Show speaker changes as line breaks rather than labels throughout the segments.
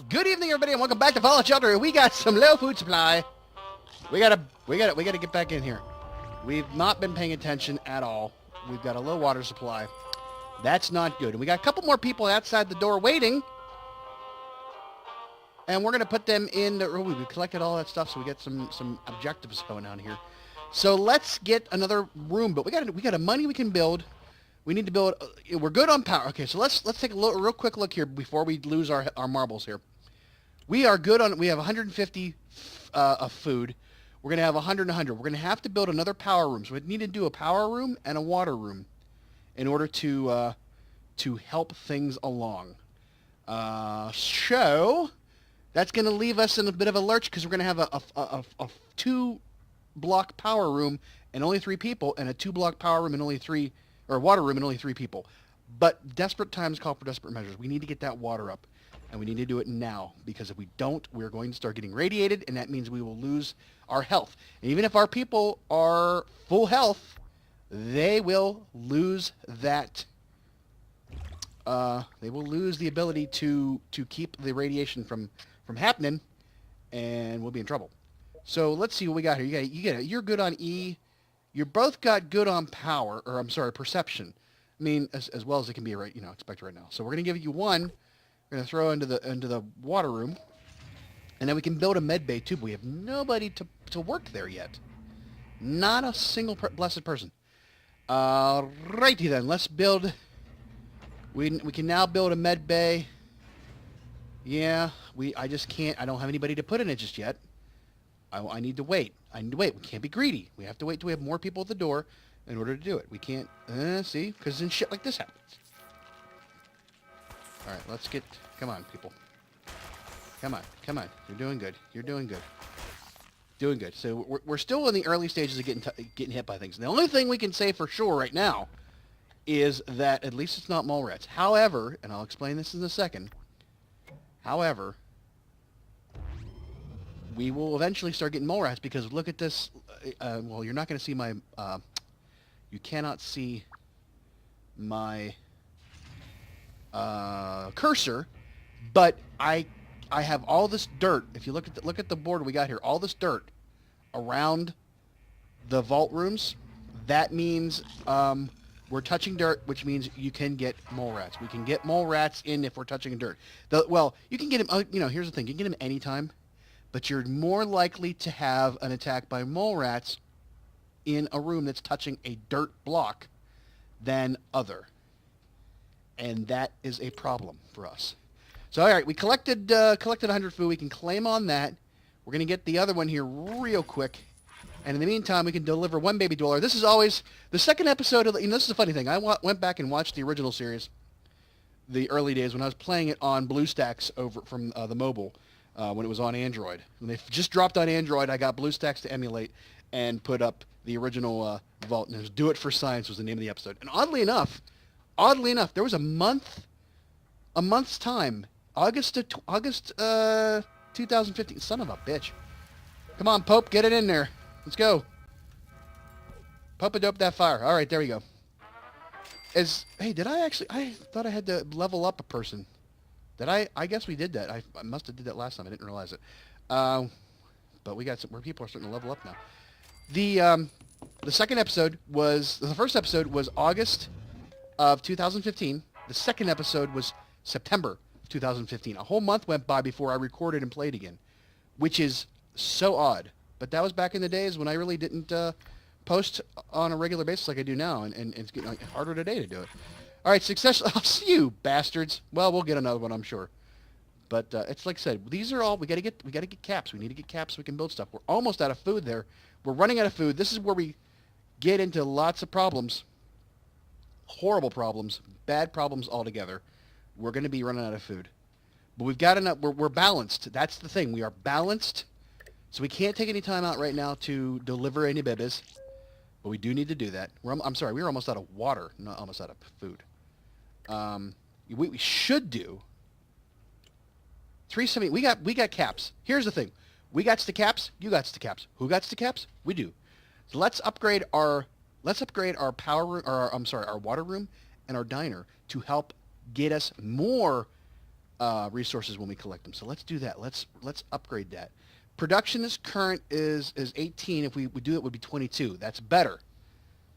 Good evening, everybody, and welcome back to Fallout Shelter. We got some low food supply. We gotta get back in here. We've not been paying attention at all. We've got a low water supply. That's not good. And we got a couple more people outside the door waiting. And we're gonna put them in the room. We've collected all that stuff, so we get some objectives going on here. So let's get another room. But we got a money we can build. We need to build. We're good on power. Okay, so let's take a real quick look here before we lose our marbles here. We are good on. We have 150 of food. We're gonna have 100 and 100. We're gonna have to build another power room. So we need to do a power room and a water room in order to help things along. So that's gonna leave us in a bit of a lurch because we're gonna have a 2-block power room and only 3 people, and a 2-block power room and only 3. Or water room and only 3 people. But desperate times call for desperate measures. We need to get that water up, and we need to do it now, because if we don't, we're going to start getting radiated, and that means we will lose our health. And even if our people are full health, they will lose that. They will lose the ability to keep the radiation from happening, and we'll be in trouble. So let's see what we got here. You're good on E. You both got good on power, or I'm sorry, perception. I mean, as well as it can be expected right now. So we're gonna give you 1. We're gonna throw into the water room, and then we can build a med bay too. But we have nobody to work there yet. Not a single blessed person. Righty then, let's build. We can now build a med bay. Yeah, I just can't. I don't have anybody to put in it just yet. I need to wait. We can't be greedy. We have to wait till we have more people at the door in order to do it. We can't, see? Because then shit like this happens. All right, let's get, come on, people. Come on. You're doing good. Doing good. So we're still in the early stages of getting hit by things. And the only thing we can say for sure right now is that at least it's not mole rats. However, and I'll explain this in a second, however, we will eventually start getting mole rats, because look at this. Well, you're not going to see my... you cannot see my cursor, but I have all this dirt. If you look at the board we got here, all this dirt around the vault rooms. That means we're touching dirt, which means you can get mole rats. We can get mole rats in if we're touching dirt. Well, you can get them... here's the thing. You can get them anytime. But you're more likely to have an attack by mole rats in a room that's touching a dirt block than other. And that is a problem for us. So, all right, we collected 100 food. We can claim on that. We're going to get the other one here real quick. And in the meantime, we can deliver 1 baby dweller. This is always the second episode of... this is the funny thing. I went back and watched the original series, the early days when I was playing it on BlueStacks over from the mobile. When it was on Android. When they just dropped on Android, I got BlueStacks to emulate and put up the original Vault. And it was Do It for Science was the name of the episode. And oddly enough, there was a month's time, August 2015. Son of a bitch. Come on, Pope, get it in there. Let's go. Pope-a-dope that fire. All right, there we go. Hey, did I thought I had to level up a person. I guess we did that. I must have did that last time. I didn't realize it. But we got where people are starting to level up now. The first episode was August of 2015. The second episode was September of 2015. A whole month went by before I recorded and played again, which is so odd. But that was back in the days when I really didn't post on a regular basis like I do now, and it's getting harder today to do it. All right, success. I'll see you, bastards. Well, we'll get another one, I'm sure. But it's like I said, these are all we got to get caps. We need to get caps so we can build stuff. We're almost out of food there. We're running out of food. This is where we get into lots of problems, horrible problems, bad problems altogether. We're going to be running out of food, but we've got enough. We're balanced. That's the thing. We are balanced, so we can't take any time out right now to deliver any bebes. But we do need to do that. I'm sorry, we were almost out of water, not almost out of food. We should do 370. We got caps. Here's the thing. We got the caps. You got the caps. Who got the caps? We do. So let's upgrade our power room, or our water room and our diner to help get us more resources when we collect them. So let's do that. Let's upgrade that. Production is current is 18. If we would do it, would be 22. That's better.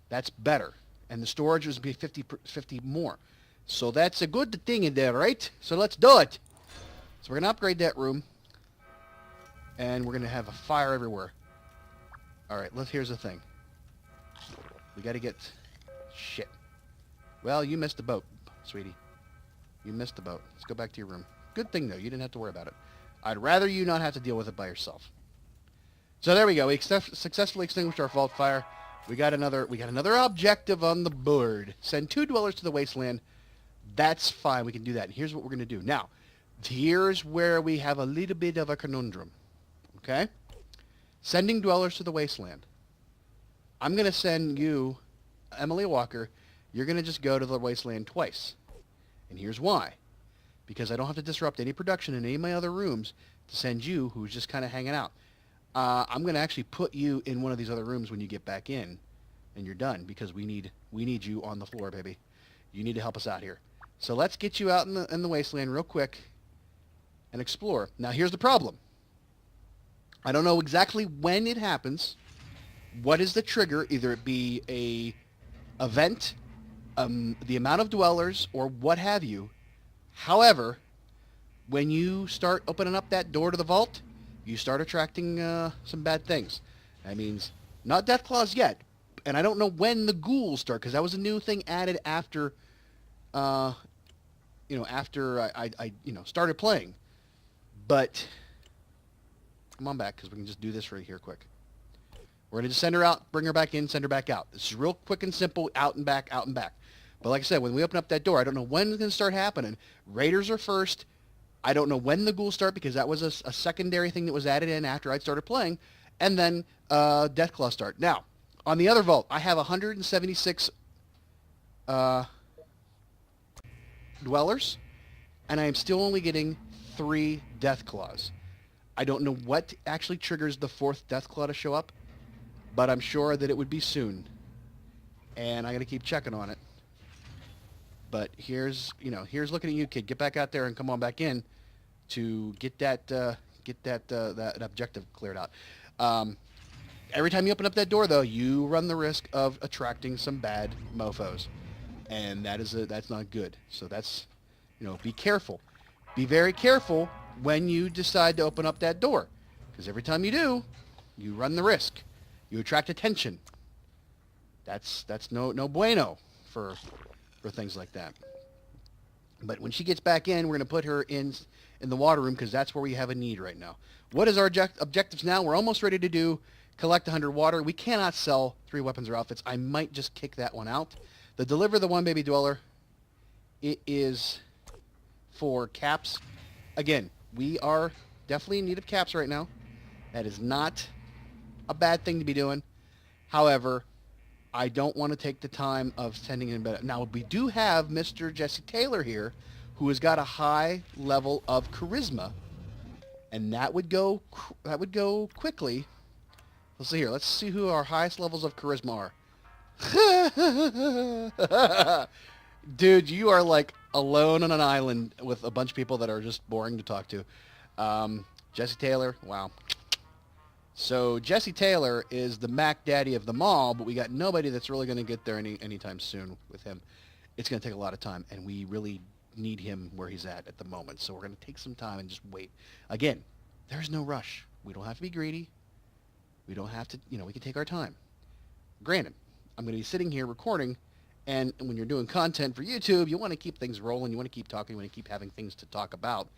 That's better. And the storage would be 50 more. So that's a good thing in there, right? So let's do it. So we're going to upgrade that room. And we're going to have a fire everywhere. All right, here's the thing. We got to get... Shit. Well, you missed the boat, sweetie. You missed the boat. Let's go back to your room. Good thing, though. You didn't have to worry about it. I'd rather you not have to deal with it by yourself. So there we go. We successfully extinguished our vault fire. We got another objective on the board. Send 2 dwellers to the Wasteland. That's fine. We can do that. And here's what we're going to do. Now, here's where we have a little bit of a conundrum. Okay? Sending dwellers to the Wasteland. I'm going to send you, Emily Walker, you're going to just go to the Wasteland twice. And here's why. Because I don't have to disrupt any production in any of my other rooms to send you, who's just kind of hanging out. I'm going to actually put you in one of these other rooms when you get back in and you're done, because we need you on the floor, baby. You need to help us out here. So let's get you out in the Wasteland real quick and explore. Now, here's the problem. I don't know exactly when it happens. What is the trigger? Either it be a event, the amount of dwellers, or what have you. However, when you start opening up that door to the vault, you start attracting some bad things. That means not death claws yet, and I don't know when the ghouls start, because that was a new thing added after, after I started playing. But come on back, because we can just do this right here quick. We're going to just send her out, bring her back in, send her back out. This is real quick and simple, out and back, out and back. But like I said, when we open up that door, I don't know when it's going to start happening. Raiders are first. I don't know when the ghouls start, because that was a secondary thing that was added in after I started playing. And then Deathclaw start. Now, on the other vault, I have 176 dwellers, and I am still only getting 3 Deathclaws. I don't know what actually triggers the 4th Deathclaw to show up, but I'm sure that it would be soon. And I got to keep checking on it. But here's looking at you, kid. Get back out there and come on back in to get that objective cleared out. Every time you open up that door, though, you run the risk of attracting some bad mofos, and that's not good. So that's, be careful. Be very careful when you decide to open up that door, because every time you do, you run the risk. You attract attention. That's no bueno for things like that. But when she gets back in, we're going to put her in the water room, because that's where we have a need right now. What is our objectives now? We're almost ready to do collect 100 water. We cannot sell 3 weapons or outfits. I might just kick that one out. The deliver the 1 baby dweller, it is for caps. Again, we are definitely in need of caps right now. That is not a bad thing to be doing. However, I don't want to take the time of sending in better. Now, we do have Mr. Jesse Taylor here, who has got a high level of charisma, and that would go quickly. Let's see here. Let's see who our highest levels of charisma are. Dude, you are like alone on an island with a bunch of people that are just boring to talk to. Jesse Taylor, wow. So Jesse Taylor is the Mac Daddy of them all, but we got nobody that's really going to get there anytime soon with him. It's going to take a lot of time, and we really need him where he's at the moment. So we're going to take some time and just wait. Again, there's no rush. We don't have to be greedy. We don't have to, we can take our time. Granted, I'm going to be sitting here recording, and when you're doing content for YouTube, you want to keep things rolling. You want to keep talking. You want to keep having things to talk about.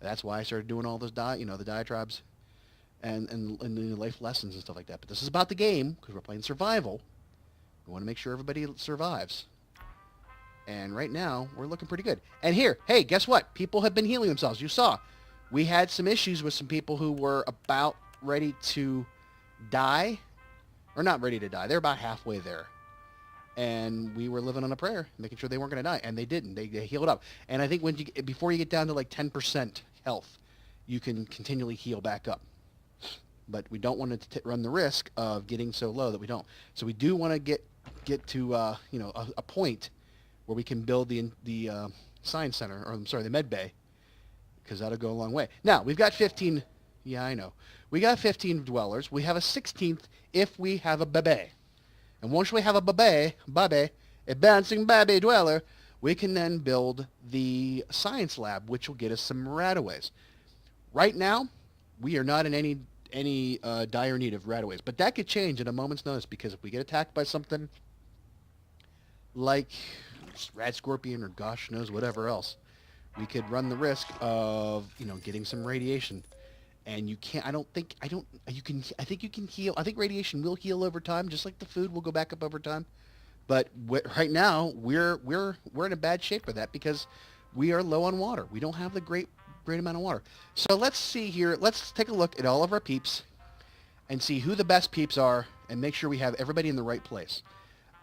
That's why I started doing all those, the diatribes and the life lessons and stuff like that. But this is about the game, because we're playing survival. We want to make sure everybody survives. And right now, we're looking pretty good. And here, hey, guess what? People have been healing themselves. You saw. We had some issues with some people who were about ready to die. Or not ready to die. They're about halfway there. And we were living on a prayer, making sure they weren't going to die. And they didn't. They healed up. And I think before you get down to like 10% health, you can continually heal back up. But we don't want to run the risk of getting so low that we don't. So we do want to get to a point where we can build the science center, or I'm sorry, the med bay, because that'll go a long way. Now, we've got 15. Yeah, I know. We got 15 dwellers. We have a 16th if we have a baby. And once we have a baby, a bouncing baby dweller, we can then build the science lab, which will get us some rataways. Right now, we are not in any dire need of rataways, but that could change at a moment's notice, because if we get attacked by something like rat scorpion or gosh knows whatever else, we could run the risk of, getting some radiation. And you can't, I think you can heal. I think radiation will heal over time, just like the food will go back up over time. But right now, we're in a bad shape for that, because we are low on water. We don't have the great amount of water. So let's see here. Let's take a look at all of our peeps and see who the best peeps are, and make sure we have everybody in the right place.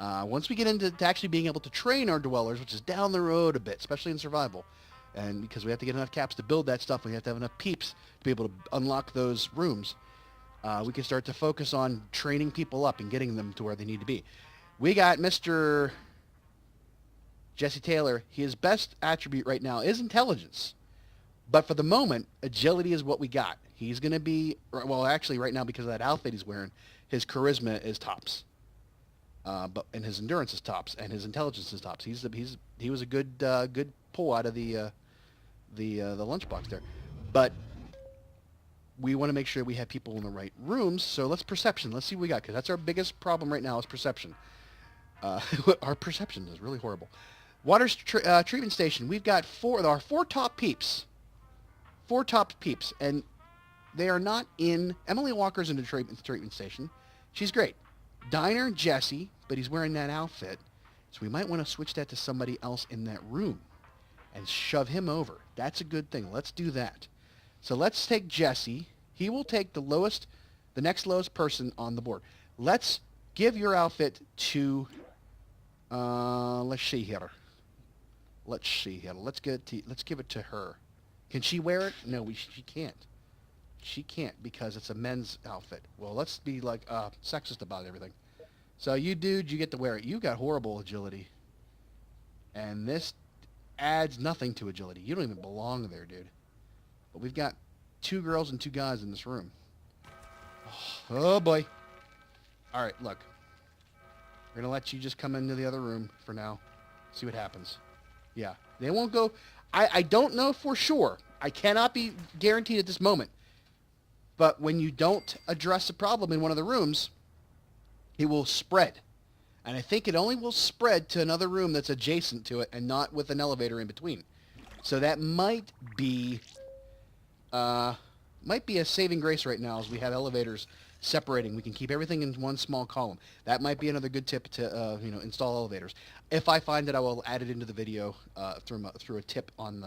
Once we get into actually being able to train our dwellers, which is down the road a bit, especially in survival, and because we have to get enough caps to build that stuff, we have to have enough peeps to be able to unlock those rooms, we can start to focus on training people up and getting them to where they need to be. We got Mr. Jesse Taylor. His best attribute right now is intelligence. But for the moment, agility is what we got. He's going to be, well, actually right now, because of that outfit he's wearing, his charisma is tops. And his endurance is tops, and his intelligence is tops. He was a good pull out of the lunchbox there. But we want to make sure we have people in the right rooms. So let's perception. Let's see what we got, because that's our biggest problem right now is perception. Our perception is really horrible. Water treatment station. We've got our four top peeps. Four top peeps, and they are not in. Emily Walker's in the treatment station. She's great. Diner, Jesse, but he's wearing that outfit, so we might want to switch that to somebody else in that room and shove him over. That's a good thing. Let's do that. So let's take Jesse. He will take the next lowest person on the board. Let's give your outfit to, let's see here. Let's give it to her. Can she wear it? No, she can't. She can't, because it's a men's outfit. Well, let's be like sexist about everything. So you dude, you get to wear it. You got horrible agility. And this adds nothing to agility. You don't even belong there, dude. But we've got 2 girls and 2 guys in this room. Oh boy. All right, look. We're going to let you just come into the other room for now. See what happens. Yeah, they won't go. I don't know for sure. I cannot be guaranteed at this moment. But when you don't address a problem in one of the rooms, it will spread. And I think it only will spread to another room that's adjacent to it and not with an elevator in between. So that might be a saving grace right now, as we have elevators separating. We can keep everything in one small column. That might be another good tip to install elevators. If I find it, I will add it into the video through a tip on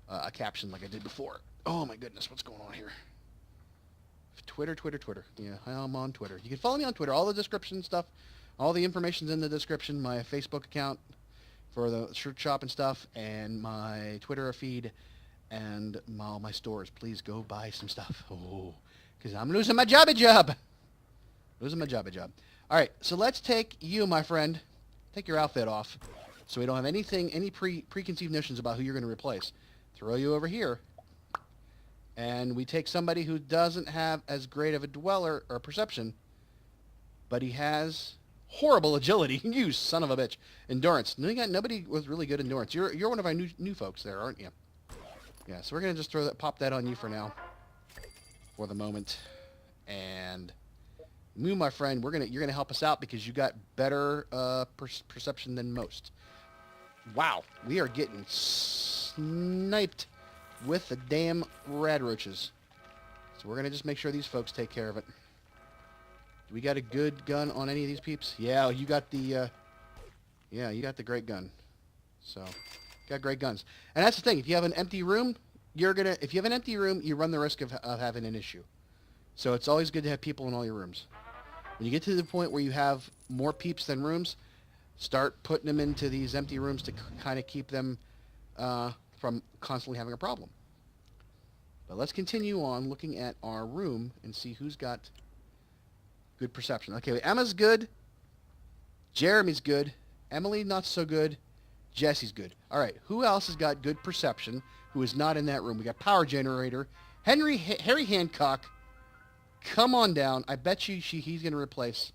a caption like I did before. Oh my goodness, what's going on here? Twitter. Yeah, I'm on Twitter. You can follow me on Twitter. All the description stuff, all the information's in the description. My Facebook account for the shirt shop and stuff, and my Twitter feed, and all my stores. Please go buy some stuff. Oh, because I'm losing my job. Losing my job. All right, so let's take you, my friend. Take your outfit off, so we don't have any preconceived notions about who you're going to replace. Throw you over here. And we take somebody who doesn't have as great of a dweller or perception, but he has horrible agility. You son of a bitch. Endurance. Nobody with really good endurance. You're one of our new folks there, aren't you? Yeah, so we're going to just pop that on you for now, for the moment. And Moo, my friend, you're gonna help us out, because you got better perception than most. Wow, we are getting sniped with the damn rad roaches. So we're going to just make sure these folks take care of it. Do we got a good gun on any of these peeps? Yeah, you got the great gun. So, got great guns. And that's the thing. If you have an empty room, you run the risk of having an issue. So it's always good to have people in all your rooms. When you get to the point where you have more peeps than rooms, start putting them into these empty rooms to kind of keep them from constantly having a problem. But let's continue on looking at our room and see who's got good perception. Okay, Emma's good. Jeremy's good. Emily, not so good. Jesse's good. All right, who else has got good perception who is not in that room? We got power generator. Harry Hancock, come on down. I bet you he's going to replace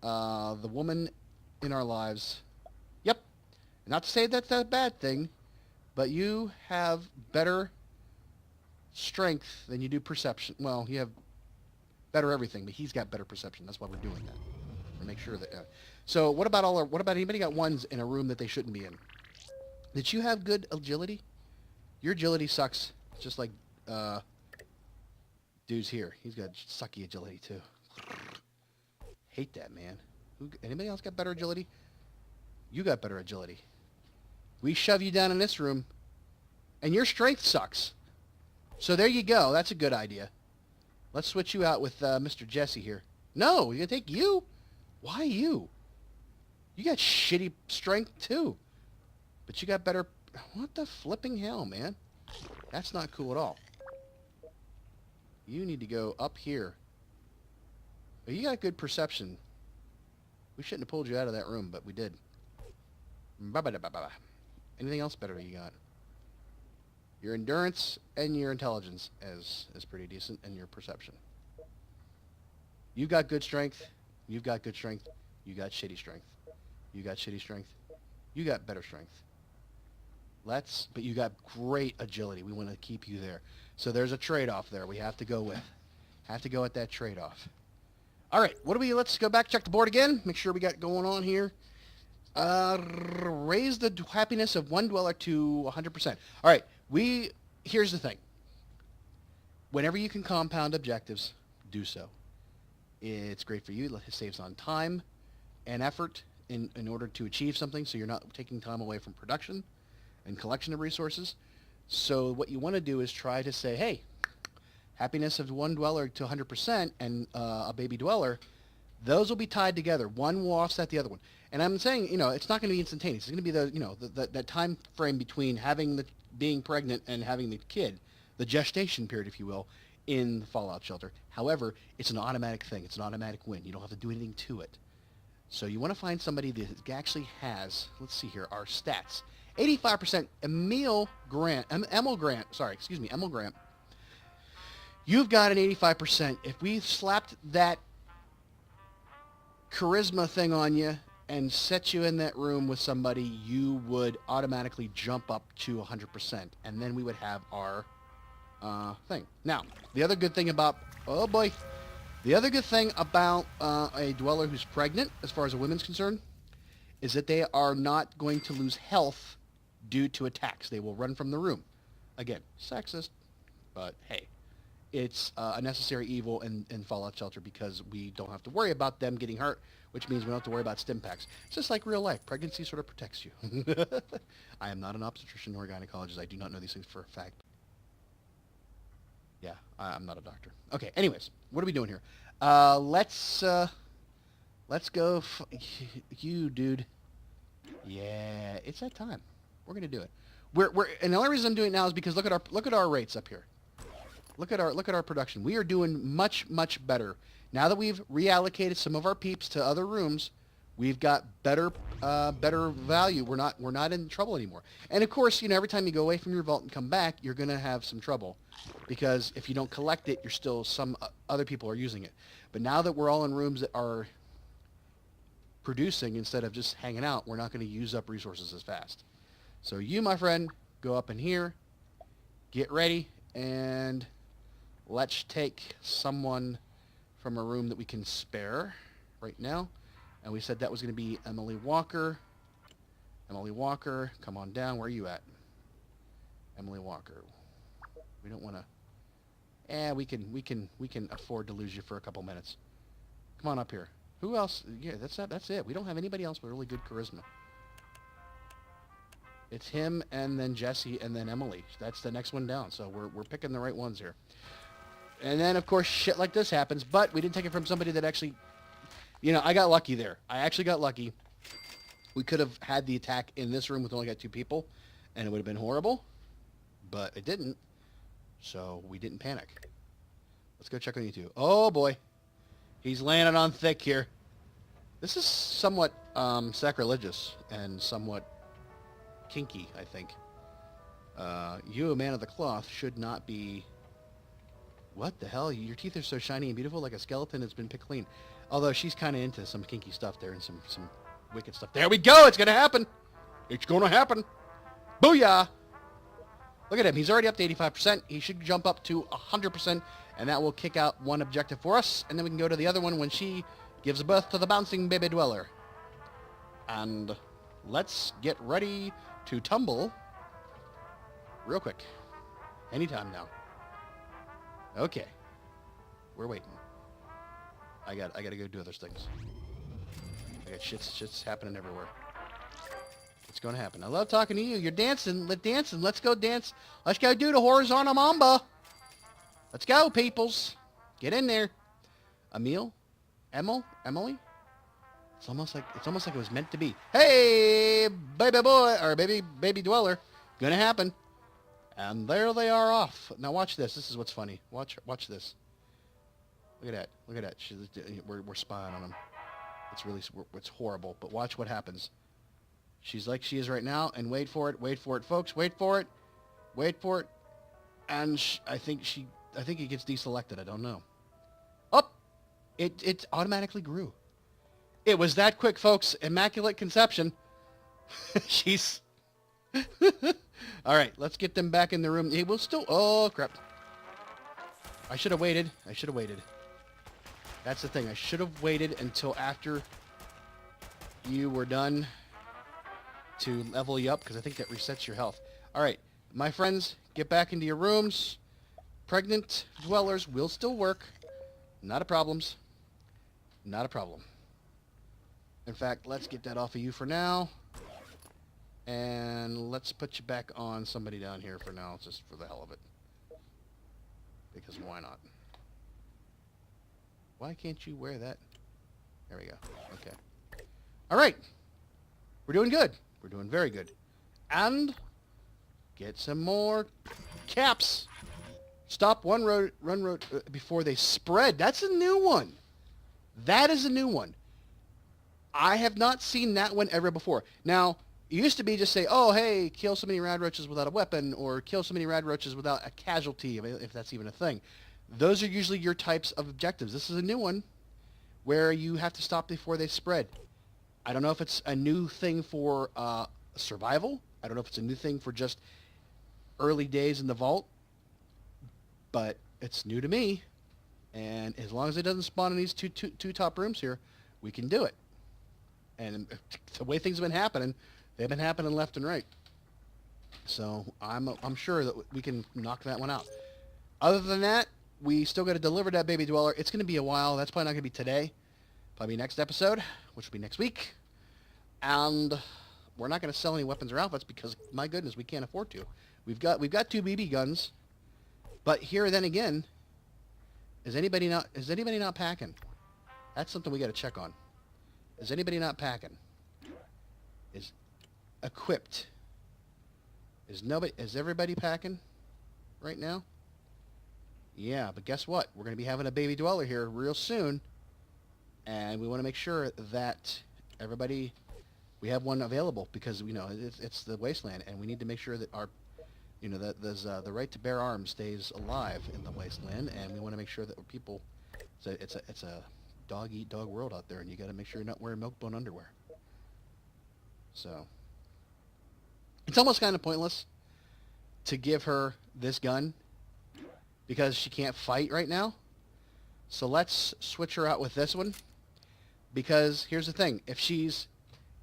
the woman in our lives. Yep. Not to say that's a bad thing, but you have better strength than you do perception. Well, you have better everything, but he's got better perception. That's why we're doing that. To make sure that... So what about anybody got ones in a room that they shouldn't be in? Did you have good agility? Your agility sucks, just like dude's here. He's got sucky agility too. Hate that, man. Anybody else got better agility? You got better agility. We shove you down in this room, and your strength sucks. So there you go. That's a good idea. Let's switch you out with Mr. Jesse here. No, you're going to take you? Why you? You got shitty strength too. But you got better... What the flipping hell, man? That's not cool at all. You need to go up here. Well, you got good perception. We shouldn't have pulled you out of that room, but we did. Anything else better you got? Your endurance and your intelligence is pretty decent, and your perception. You got good strength. You've got good strength. You got shitty strength. You got shitty strength. You got better strength. But you got great agility. We want to keep you there. So there's a trade-off there we have to go with. Have to go at that trade-off. All right, let's go back, check the board again, make sure we got going on here. Raise the happiness of one dweller to 100%. All right, here's the thing. Whenever you can compound objectives, do so. It's great for you. It saves on time and effort in order to achieve something, so you're not taking time away from production and collection of resources. So what you want to do is try to say, hey, happiness of one dweller to 100% and a baby dweller, those will be tied together. One will offset the other one. And I'm saying, it's not going to be instantaneous. It's going to be that time frame between being pregnant and having the kid, the gestation period, if you will, in the fallout shelter. However, it's an automatic thing. It's an automatic win. You don't have to do anything to it. So you want to find somebody that actually has, let's see here, our stats. 85% Emil Grant. You've got an 85%. If we slapped that charisma thing on you and set you in that room with somebody, you would automatically jump up to 100%. And then we would have our thing. Now, the other good thing about... Oh, boy. The other good thing about a dweller who's pregnant, as far as a woman's concerned, is that they are not going to lose health due to attacks. They will run from the room. Again, sexist, but hey, it's a necessary evil in Fallout Shelter because we don't have to worry about them getting hurt, which means we don't have to worry about stim packs. It's just like real life. Pregnancy sort of protects you. I am not an obstetrician nor a gynecologist. I do not know these things for a fact. Yeah, I'm not a doctor. Okay, anyways, what are we doing here? Let's go, you dude. Yeah, it's that time. We're gonna do it. And the only reason I'm doing it now is because look at our rates up here. Look at our production. We are doing much better now that we've reallocated some of our peeps to other rooms. We've got better value. We're not in trouble anymore. And of course, every time you go away from your vault and come back, you're gonna have some trouble because if you don't collect it, you're still other people are using it. But now that we're all in rooms that are producing instead of just hanging out, we're not going to use up resources as fast. So you, my friend, go up in here, get ready, and let's take someone from a room that we can spare right now. And we said that was going to be Emily Walker. Emily Walker, come on down. Where are you at? Emily Walker. We don't want to... we can afford to lose you for a couple minutes. Come on up here. Who else? Yeah, that's it. We don't have anybody else with really good charisma. It's him and then Jesse and then Emily. That's the next one down. So we're picking the right ones here. And then, of course, shit like this happens. But we didn't take it from somebody that actually... I got lucky there. I actually got lucky. We could have had the attack in this room with only got 2 people, and it would have been horrible. But it didn't. So we didn't panic. Let's go check on you two. Oh, boy. He's landing on thick here. This is somewhat sacrilegious and somewhat kinky, I think. You, a man of the cloth, should not be... What the hell? Your teeth are so shiny and beautiful, like a skeleton that's been picked clean. Although she's kind of into some kinky stuff there and some wicked stuff. There we go! It's going to happen! It's going to happen! Booyah! Look at him. He's already up to 85%. He should jump up to 100%, and that will kick out one objective for us. And then we can go to the other one when she gives birth to the bouncing baby dweller. And let's get ready to tumble real quick. Anytime now. Okay. We're waiting. I gotta go do other things. I got shit's happening everywhere. It's gonna happen. I love talking to you. You're dancing. Let's go dance. Let's go do the horizontal mamba. Let's go, peoples. Get in there. Emil? Emily? It's almost like it was meant to be. Hey, baby boy, or baby dweller. Gonna happen. And there they are off. Now watch this. This is what's funny. Watch this. Look at that. We're spying on them. It's horrible. But watch what happens. She's like she is right now, and wait for it, folks. Wait for it. And I think he gets deselected. I don't know. Oh, it automatically grew. It was that quick, folks. Immaculate conception. She's... All right, let's get them back in the room. He will still... Oh, crap. I should have waited. That's the thing. I should have waited until after you were done to level you up, because I think that resets your health. All right, my friends, get back into your rooms. Pregnant dwellers will still work. Not a problem. In fact, let's get that off of you for now. And let's put you back on somebody down here for now, just for the hell of it. Because why not? Why can't you wear that? There we go. Okay. All right. We're doing good. We're doing very good. And get some more caps. Stop one road, run road before they spread. That's a new one. That is a new one. I have not seen that one ever before. Now, it used to be just say, oh, hey, kill so many rad roaches without a weapon, or kill so many rad roaches without a casualty, if that's even a thing. Those are usually your types of objectives. This is a new one where you have to stop before they spread. I don't know if it's a new thing for survival. I don't know if it's a new thing for just early days in the vault, but it's new to me. And as long as it doesn't spawn in these two top rooms here, we can do it. And the way things have been happening, they've been happening left and right. So I'm sure that we can knock that one out. Other than that, we still got to deliver that baby dweller. It's going to be a while. That's probably not going to be today. Probably next episode, which will be next week. And we're not going to sell any weapons or outfits because, my goodness, we can't afford to. We've got 2 BB guns, but here then again, is anybody not packing? That's something we got to check on. Is anybody not packing? Is equipped? Is everybody packing right now? Yeah, but guess what? We're going to be having a baby dweller here real soon, and we want to make sure that we have one available, because it's the Wasteland, and we need to make sure that that there's the right to bear arms stays alive in the Wasteland, and we want to make sure that people, it's a dog eat dog world out there, and you got to make sure you're not wearing milk-bone underwear. So it's almost kind of pointless to give her this gun because she can't fight right now. So let's switch her out with this one, because here's the thing: if she's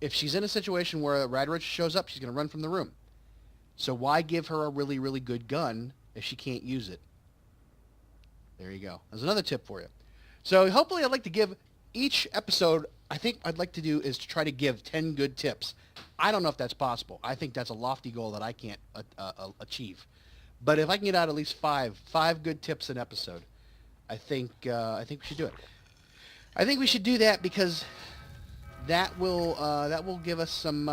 in a situation where a rad roach shows up, she's going to run from the room. So why give her a really, really good gun if she can't use it? There you go. There's another tip for you. So hopefully I'd like to give each episode, I think I'd like to do is to try to give 10 good tips. I don't know if that's possible. I think that's a lofty goal that I can't achieve. But if I can get out at least five good tips an episode, I think we should do it. I think we should do that because that will give us some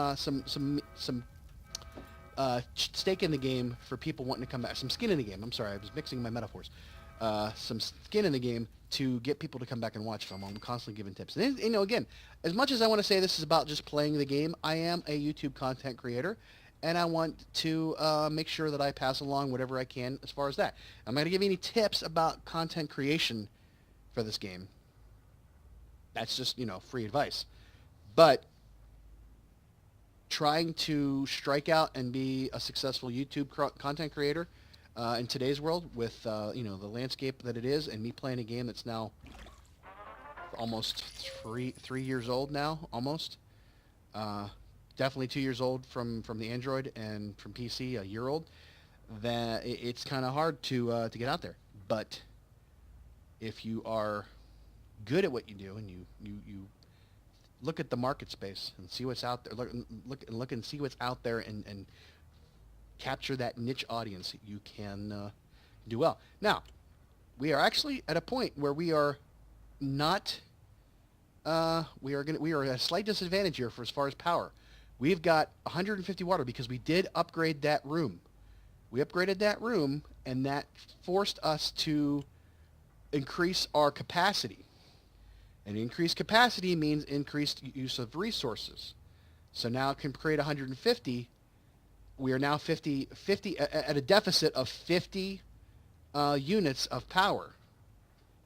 stake in the game for people wanting to come back. Some skin in the game. I'm sorry, I was mixing my metaphors. Some skin in the game to get people to come back and watch them. I'm constantly giving tips. And again, as much as I want to say this is about just playing the game, I am a YouTube content creator, and I want to make sure that I pass along whatever I can as far as that. I'm not going to give you any tips about content creation for this game. That's just, free advice. But trying to strike out and be a successful YouTube content creator in today's world with, the landscape that it is, and me playing a game that's now almost three years old now, almost. Definitely 2 years old from the Android, and from PC a year old. That it's kind of hard to get out there. But if you are good at what you do, and you look at the market space and see what's out there, look and see what's out there, and capture that niche audience, you can do well. Now, we are actually at a point where we are not. We are at a slight disadvantage here for as far as power. We've got 150 water because we did upgrade that room. We upgraded that room, and that forced us to increase our capacity. And increased capacity means increased use of resources. So now it can create 150. We are now 50 at a deficit of 50 units of power.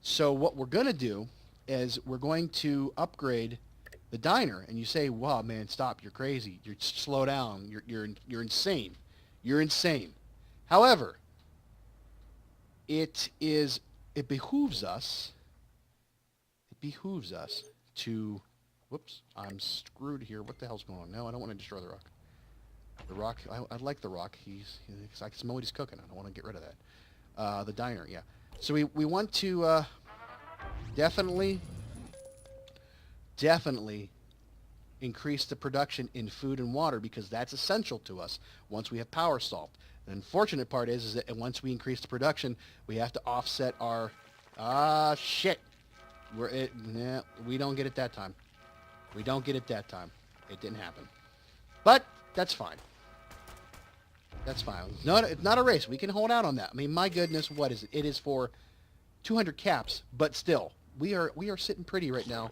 So what we're going to do is we're going to upgrade the diner. And you say, wow, man, stop. You're crazy. You're slow down. You're insane. You're insane. However, it behooves us to, whoops, I'm screwed here. What the hell's going on? No, I don't want to destroy the rock. The rock, I like the rock. I can smell what he's cooking. I don't want to get rid of that. The diner, yeah. So we want to definitely increase the production in food and water, because that's essential to us once we have power solved. The unfortunate part is that once we increase the production, we have to offset our... shit. We don't get it that time. We don't get it that time. It didn't happen. But that's fine. That's fine. It's not a race. We can hold out on that. I mean, my goodness, what is it? It is for 200 caps, but still, we are sitting pretty right now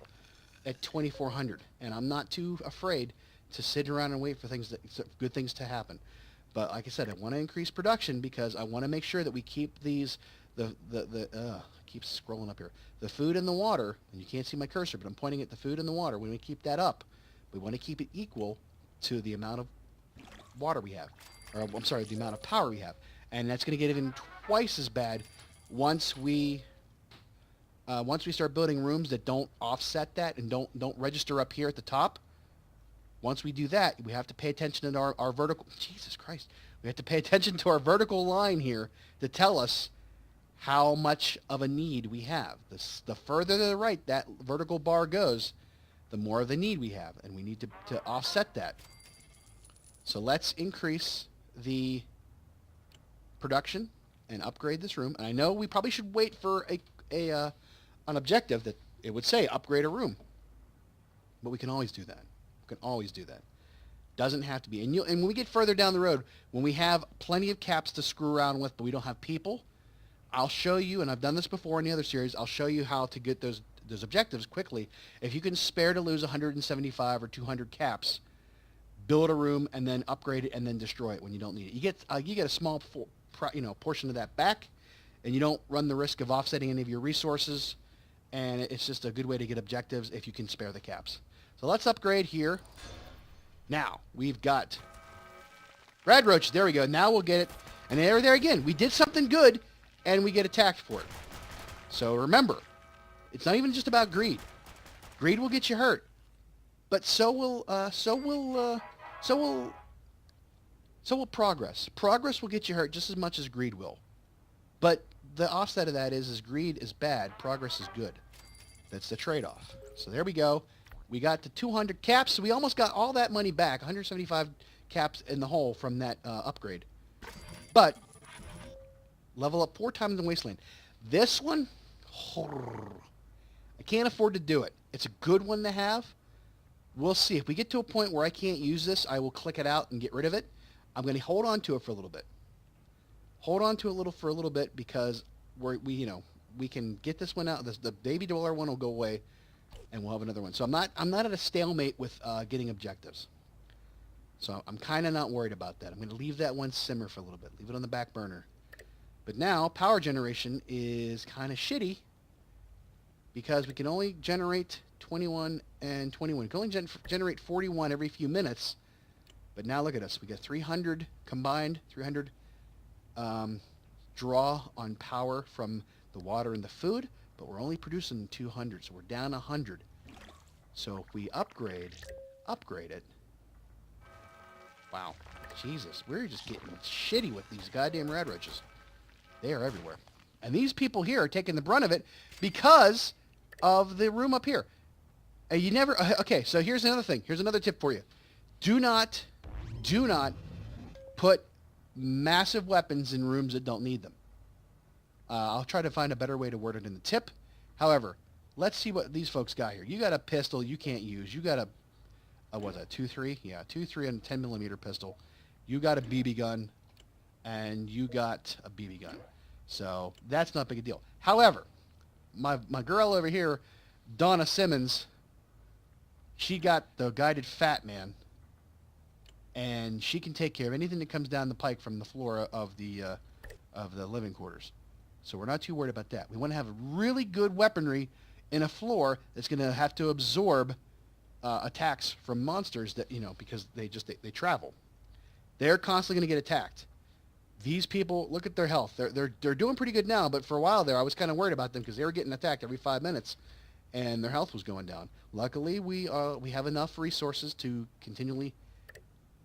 at 2,400, and I'm not too afraid to sit around and wait for good things to happen. But like I said, I want to increase production because I want to make sure that we keep these keep scrolling up here. The food and the water, and you can't see my cursor, but I'm pointing at the food and the water. When we keep that up, we want to keep it equal to the amount of water we have. Or, I'm sorry, the amount of power we have. And that's going to get even twice as bad once we start building rooms that don't offset that and don't register up here at the top. Once we do that, we have to pay attention to our vertical... Jesus Christ. We have to pay attention to our vertical line here to tell us how much of a need we have. The further to the right that vertical bar goes, the more of the need we have, and we need to offset that. So let's increase the production and upgrade this room. And I know we probably should wait for an objective that it would say upgrade a room, but we can always do that. We can always do that. Doesn't have to be. And when we get further down the road, when we have plenty of caps to screw around with, but we don't have people, I'll show you, and I've done this before in the other series, I'll show you how to get those objectives quickly. If you can spare to lose 175 or 200 caps, build a room and then upgrade it and then destroy it when you don't need it. You get a small portion of that back, and you don't run the risk of offsetting any of your resources, and it's just a good way to get objectives if you can spare the caps. So let's upgrade here. Now, we've got rad roaches. There we go. Now we'll get it. And there again, we did something good, and we get attacked for it. So remember, it's not even just about greed. Greed will get you hurt, but so will progress. Progress will get you hurt just as much as greed will. But the offset of that is greed is bad, progress is good. That's the trade-off. So there we go. We got to 200 caps, so we almost got all that money back, 175 caps in the hole from that upgrade. But level up 4 times in Wasteland. This one, I can't afford to do it. It's a good one to have. We'll see. If we get to a point where I can't use this, I will click it out and get rid of it. I'm going to hold on to it for a little bit. Hold on to it for a little bit because we can get this one out. The baby dollar one will go away, and we'll have another one. So I'm not at a stalemate with getting objectives. So I'm kind of not worried about that. I'm going to leave that one simmer for a little bit. Leave it on the back burner. But now power generation is kind of shitty because we can only generate 21 and 21. We can only generate 41 every few minutes. But now look at us. We got 300 combined, 300 draw on power from the water and the food, but we're only producing 200, so we're down 100. So if we upgrade it, wow, Jesus, we're just getting shitty with these goddamn rad roaches. They are everywhere. And these people here are taking the brunt of it because of the room up here. You never, okay, so here's another thing. Here's another tip for you. Do not put massive weapons in rooms that don't need them. I'll try to find a better way to word it in the tip. However, let's see what these folks got here. You got a pistol you can't use. You got a what's that, 2-3? Yeah, 2-3 and a 10 millimeter pistol. You got a BB gun, and you got a BB gun. So that's not big a deal. However, my girl over here, Donna Simmons, she got the guided Fat Man, and she can take care of anything that comes down the pike from the floor of the living quarters. So we're not too worried about that. We want to have a really good weaponry in a floor that's going to have to absorb attacks from monsters that, you know, because they travel. They're constantly going to get attacked. These people, look at their health. They're doing pretty good now, but for a while there, I was kind of worried about them because they were getting attacked every 5 minutes, and their health was going down. Luckily, we have enough resources to continually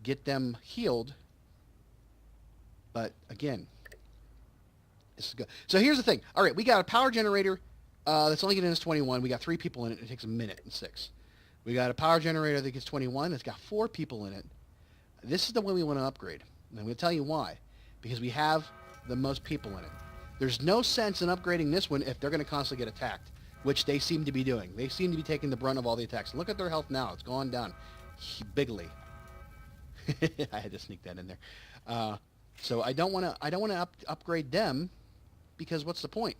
get them healed. But again, this is good. So here's the thing. All right, we got a power generator that's only getting us 21. We got 3 people in it. It takes a minute and 6. We got a power generator that gets 21. It's got 4 people in it. This is the one we want to upgrade. And I'm going to tell you why. Because we have the most people in it. There's no sense in upgrading this one if they're going to constantly get attacked, which they seem to be doing. They seem to be taking the brunt of all the attacks. Look at their health now. It's gone down bigly. I had to sneak that in there. So I don't want to upgrade them because what's the point?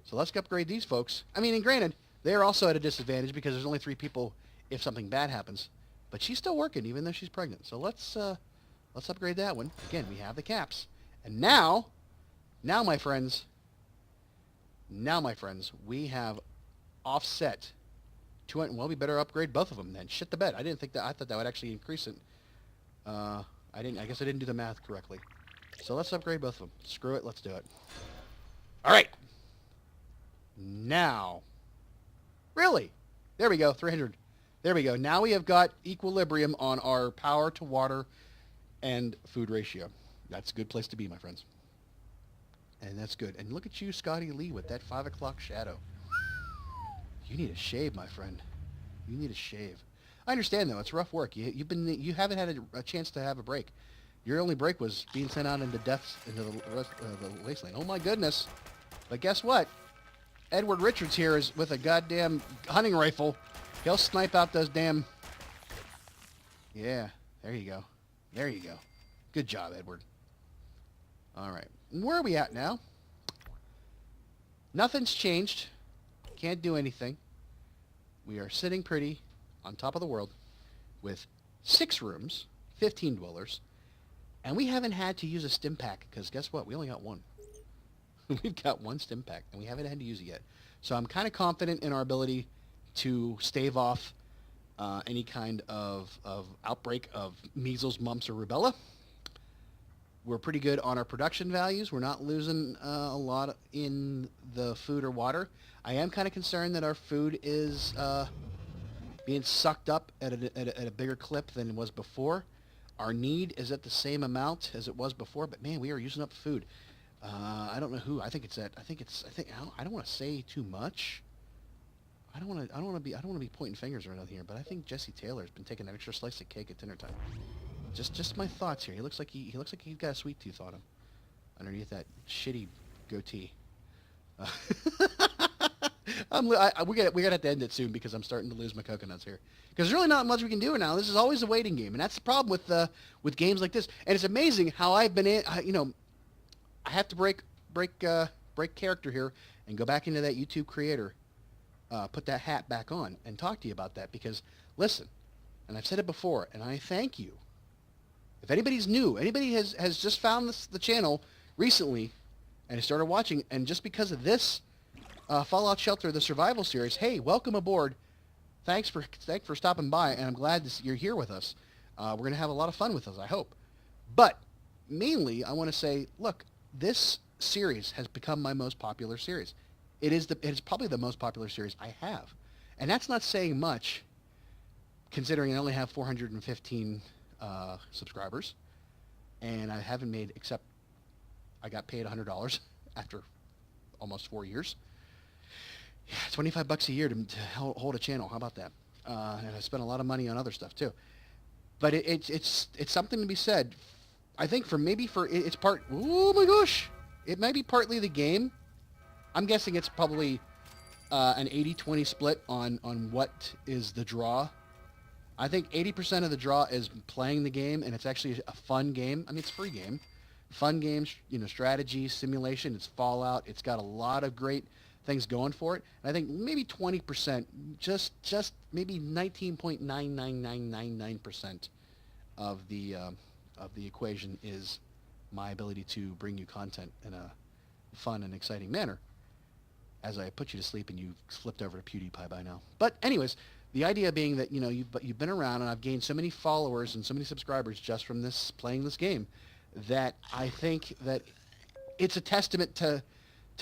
So let's upgrade these folks. I mean, and granted, they're also at a disadvantage because there's only 3 people if something bad happens. But she's still working even though she's pregnant. So let's upgrade that one. Again, we have the caps. And now my friends, we have offset 200. Well, we better upgrade both of them then. Shit the bed. I thought that would actually increase it. I guess I didn't do the math correctly. So let's upgrade both of them. Screw it. Let's do it. All right. Now. Really? There we go. 300. There we go. Now we have got equilibrium on our power to water and food ratio. That's a good place to be, my friends. And that's good. And look at you, Scotty Lee, with that 5 o'clock shadow. You need a shave, my friend. You need a shave. I understand, though. It's rough work. You haven't had a chance to have a break. Your only break was being sent out into the Wasteland. Oh, my goodness. But guess what? Edward Richards here is with a goddamn hunting rifle. He'll snipe out those damn... Yeah, there you go. There you go. Good job, Edward. All right. Where are we at now? Nothing's changed. Can't do anything. We are sitting pretty on top of the world with 6 rooms, 15 dwellers, and we haven't had to use a stim pack because guess what? We only got 1. We've got 1 stim pack, and we haven't had to use it yet. So I'm kind of confident in our ability to stave off any kind of outbreak of measles, mumps, or rubella. We're pretty good on our production values. We're not losing a lot in the food or water. I am kind of concerned that our food is being sucked up at a bigger clip than it was before. Our need is at the same amount as it was before, but man, we are using up food. I don't know who. I don't want to say too much. I don't want to be pointing fingers or anything here, but I think Jesse Taylor has been taking an extra slice of cake at dinner time. Just my thoughts here. He looks like he's got a sweet tooth on him underneath that shitty goatee. We gotta have to end it soon because I'm starting to lose my coconuts here. Because there's really not much we can do now. This is always a waiting game, and that's the problem with games like this. And it's amazing how I've been I have to break character here and go back into that YouTube creator, put that hat back on and talk to you about that because listen, and I've said it before, and I thank you If anybody's new, anybody has just found the channel recently and has started watching, and just because of this Fallout Shelter, the survival series, hey, welcome aboard. Thanks for stopping by, and I'm glad you're here with us. We're going to have a lot of fun with us, I hope. But mainly, I want to say, look, this series has become my most popular series. It is probably the most popular series I have. And that's not saying much, considering I only have 415 subscribers, and I haven't made, except I got paid $100 after almost 4 years. Yeah, $25 a year to hold a channel. How about that? And I spent a lot of money on other stuff too. But it's something to be said. I think it's part. Oh my gosh! It might be partly the game. I'm guessing it's probably an 80-20 split on what is the draw. I think 80% of the draw is playing the game, and it's actually a fun game. I mean, it's a free game. Fun games, strategy, simulation. It's Fallout. It's got a lot of great things going for it. And I think maybe 20%, just maybe 19.99999% of the equation is my ability to bring you content in a fun and exciting manner. As I put you to sleep and you flipped over to PewDiePie by now. But anyways, the idea being that you've been around, and I've gained so many followers and so many subscribers just from playing this game, that I think that it's a testament to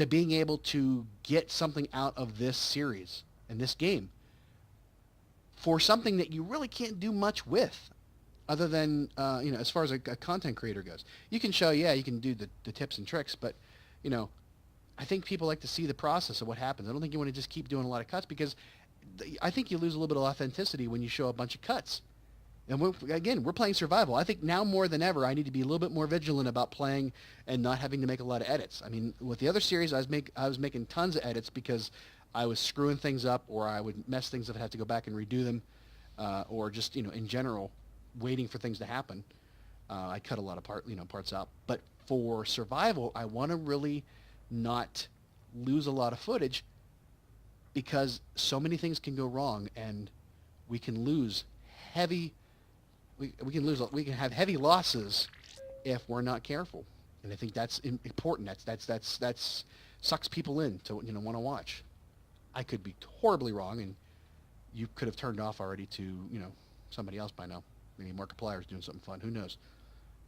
being able to get something out of this series and this game for something that you really can't do much with, other than as far as a content creator goes. You can show, you can do the tips and tricks, but I think people like to see the process of what happens. I don't think you want to just keep doing a lot of cuts, because I think you lose a little bit of authenticity when you show a bunch of cuts. And we're playing survival. I think now more than ever, I need to be a little bit more vigilant about playing and not having to make a lot of edits. I mean, with the other series, I was making tons of edits because I was screwing things up, or I would mess things up and have to go back and redo them, or just in general, waiting for things to happen. I cut a lot of parts out. But for survival, I want to really not lose a lot of footage, because so many things can go wrong, and we can lose heavy. We can have heavy losses if we're not careful, and I think that's important. That's sucks people in to want to watch. I could be horribly wrong, and you could have turned off already to somebody else by now. Maybe Markiplier's doing something fun. Who knows?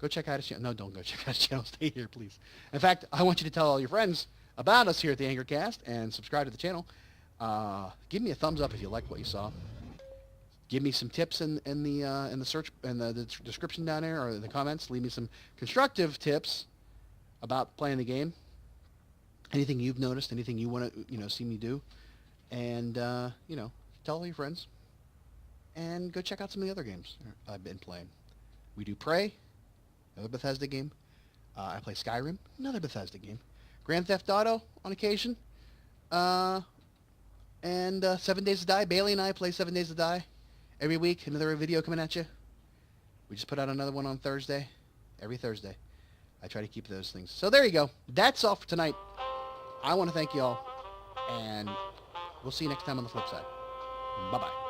Go check out his channel. No, don't go check out his channel. Stay here, please. In fact, I want you to tell all your friends about us here at the Anchorcast and subscribe to the channel. Give me a thumbs up if you like what you saw. Give me some tips in the search and the description down there, or in the comments. Leave me some constructive tips about playing the game. Anything you've noticed, anything you want to see me do, and tell all your friends. And go check out some of the other games I've been playing. We do Prey, another Bethesda game. I play Skyrim, another Bethesda game. Grand Theft Auto on occasion. And 7 Days to Die. Bailey and I play 7 Days to Die every week. Another video coming at you. We just put out another one on Thursday. Every Thursday. I try to keep those things. So there you go. That's all for tonight. I want to thank you all. And we'll see you next time on the flip side. Bye-bye.